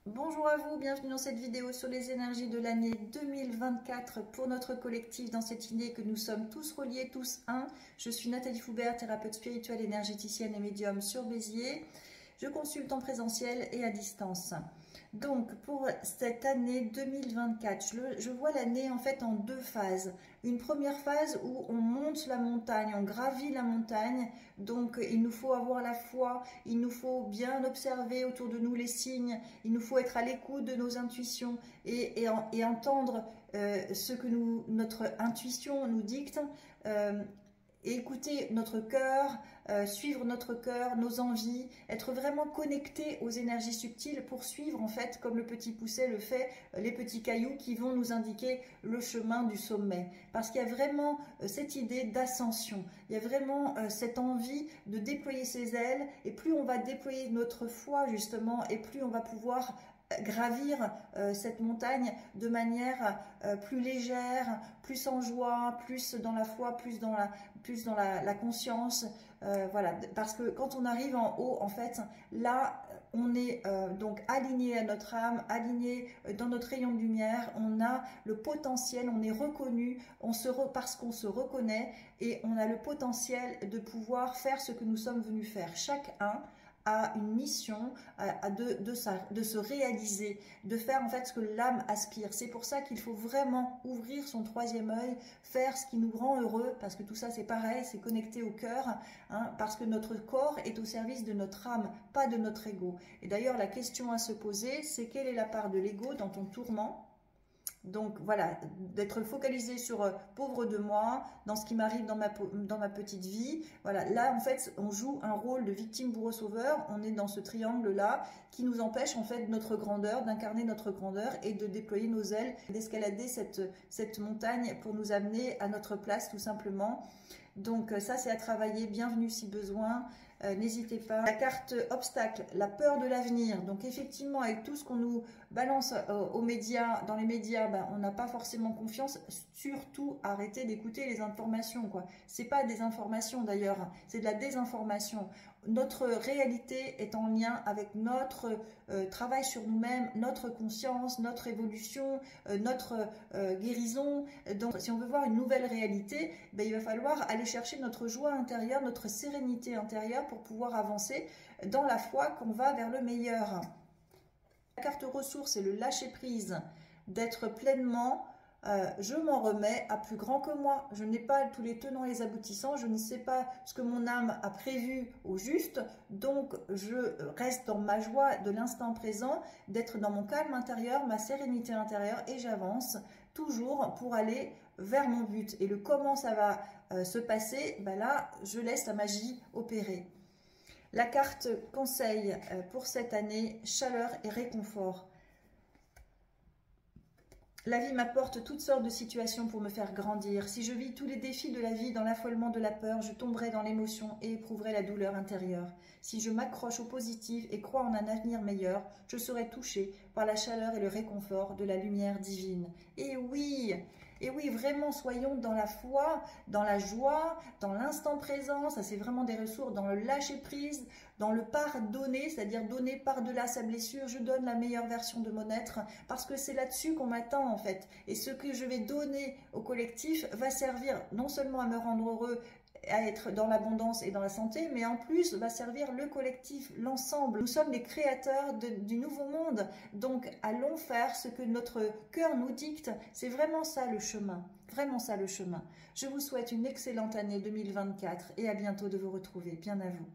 Bonjour à vous, bienvenue dans cette vidéo sur les énergies de l'année 2024 pour notre collectif, dans cette idée que nous sommes tous reliés, tous un. Je suis Nathalie Foubert, thérapeute spirituelle, énergéticienne et médium sur Béziers. Je consulte en présentiel et à distance. Donc pour cette année 2024, je vois l'année en fait en deux phases. Une première phase où on monte la montagne, on gravit la montagne, donc il nous faut avoir la foi, il nous faut bien observer autour de nous les signes, il nous faut être à l'écoute de nos intuitions et entendre ce que notre intuition nous dicte. Écouter notre cœur, suivre notre cœur, nos envies, être vraiment connecté aux énergies subtiles pour suivre en fait, comme le petit pousset le fait, les petits cailloux qui vont nous indiquer le chemin du sommet. Parce qu'il y a vraiment cette idée d'ascension, il y a vraiment cette envie de déployer ses ailes, et plus on va déployer notre foi justement, et plus on va pouvoir gravir cette montagne de manière plus légère, plus en joie, plus dans la foi, plus dans la conscience. Voilà, parce que quand on arrive en haut, en fait, là, on est donc aligné à notre âme, aligné dans notre rayon de lumière, on a le potentiel, on est reconnu, parce qu'on se reconnaît, et on a le potentiel de pouvoir faire ce que nous sommes venus faire, chacun a une mission de se réaliser, de faire en fait ce que l'âme aspire. C'est pour ça qu'il faut vraiment ouvrir son troisième œil, faire ce qui nous rend heureux, parce que tout ça c'est pareil, c'est connecté au cœur, hein, parce que notre corps est au service de notre âme, pas de notre ego. Et d'ailleurs la question à se poser, c'est quelle est la part de l'ego dans ton tourment? Donc voilà, d'être focalisé sur pauvre de moi, dans ce qui m'arrive dans ma petite vie. Voilà, là en fait on joue un rôle de victime, bourreau, sauveur. On est dans ce triangle là qui nous empêche en fait notre grandeur, d'incarner notre grandeur et de déployer nos ailes, d'escalader cette montagne pour nous amener à notre place tout simplement. Donc ça c'est à travailler, bienvenue si besoin, n'hésitez pas. La carte obstacle, la peur de l'avenir. Donc effectivement avec tout ce qu'on nous balance aux médias, dans les médias, ben, on n'a pas forcément confiance. Surtout arrêtez d'écouter les informations, quoi. C'est pas des informations d'ailleurs, c'est de la désinformation. Notre réalité est en lien avec notre travail sur nous-mêmes, notre conscience, notre évolution, notre guérison. Donc si on veut voir une nouvelle réalité, ben, il va falloir aller chercher notre joie intérieure, notre sérénité intérieure pour pouvoir avancer dans la foi qu'on va vers le meilleur. La carte ressources est le lâcher prise, d'être pleinement je m'en remets à plus grand que moi. Je n'ai pas tous les tenants et les aboutissants, je ne sais pas ce que mon âme a prévu au juste, donc je reste dans ma joie de l'instant présent, d'être dans mon calme intérieur, ma sérénité intérieure, et j'avance toujours pour aller vers mon but. Et le comment ça va se passer, ben là, je laisse la magie opérer. La carte conseil pour cette année, chaleur et réconfort. La vie m'apporte toutes sortes de situations pour me faire grandir. Si je vis tous les défis de la vie dans l'affolement de la peur, je tomberai dans l'émotion et éprouverai la douleur intérieure. Si je m'accroche au positif et crois en un avenir meilleur, je serai touchée par la chaleur et le réconfort de la lumière divine. Et oui, vraiment, soyons dans la foi, dans la joie, dans l'instant présent. Ça, c'est vraiment des ressources, dans le lâcher-prise, dans le pardonner, c'est-à-dire donner par-delà sa blessure. Je donne la meilleure version de mon être parce que c'est là-dessus qu'on m'attend en fait. Et ce que je vais donner au collectif va servir non seulement à me rendre heureux, à être dans l'abondance et dans la santé, mais en plus va servir le collectif, l'ensemble. Nous sommes les créateurs du nouveau monde, donc allons faire ce que notre cœur nous dicte. C'est vraiment ça le chemin, vraiment ça le chemin. Je vous souhaite une excellente année 2024 et à bientôt de vous retrouver. Bien à vous.